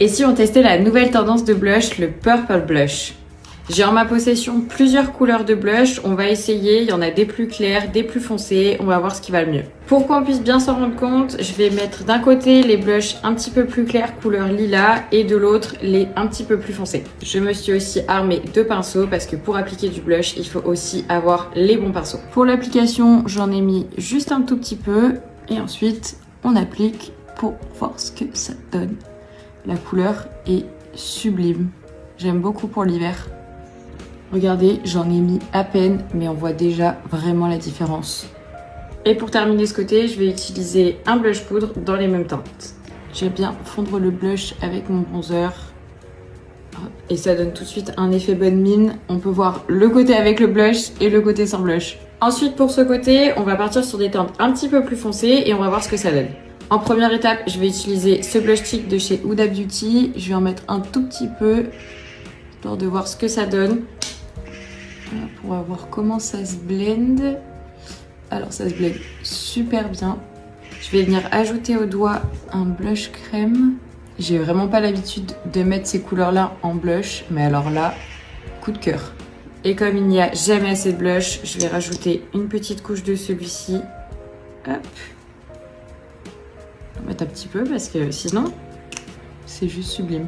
Et si on testait la nouvelle tendance de blush, le Purple Blush? J'ai en ma possession plusieurs couleurs de blush, on va essayer, il y en a des plus clairs, des plus foncés, on va voir ce qui va le mieux. Pour qu'on puisse bien s'en rendre compte, je vais mettre d'un côté les blushs un petit peu plus clairs couleur lilas et de l'autre les un petit peu plus foncés. Je me suis aussi armée de pinceaux parce que pour appliquer du blush, il faut aussi avoir les bons pinceaux. Pour l'application, j'en ai mis juste un tout petit peu et ensuite on applique pour voir ce que ça donne. La couleur est sublime, j'aime beaucoup pour l'hiver. Regardez, j'en ai mis à peine, mais on voit déjà vraiment la différence. Et pour terminer ce côté, je vais utiliser un blush poudre dans les mêmes teintes. J'aime bien fondre le blush avec mon bronzer. Et ça donne tout de suite un effet bonne mine. On peut voir le côté avec le blush et le côté sans blush. Ensuite, pour ce côté, on va partir sur des teintes un petit peu plus foncées et on va voir ce que ça donne. En première étape, je vais utiliser ce blush stick de chez Huda Beauty. Je vais en mettre un tout petit peu, histoire de voir ce que ça donne. Voilà, pour voir comment ça se blende. Alors ça se blende super bien. Je vais venir ajouter au doigt un blush crème. J'ai vraiment pas l'habitude de mettre ces couleurs là en blush, mais alors là, coup de cœur. Et comme il n'y a jamais assez de blush, je vais rajouter une petite couche de celui-ci. Hop. On va mettre un petit peu parce que sinon, c'est juste sublime.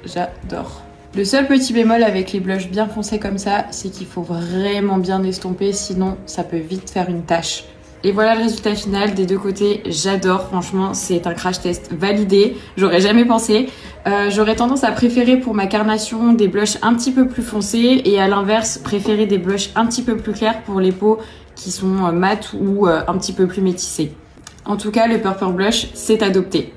J'adore. Le seul petit bémol avec les blushs bien foncés comme ça, c'est qu'il faut vraiment bien estomper, sinon ça peut vite faire une tache. Et voilà le résultat final des deux côtés, j'adore, franchement c'est un crash test validé, j'aurais jamais pensé. J'aurais tendance à préférer pour ma carnation des blushs un petit peu plus foncés et à l'inverse préférer des blushs un petit peu plus clairs pour les peaux qui sont mates ou un petit peu plus métissées. En tout cas le Purple Blush c'est adopté.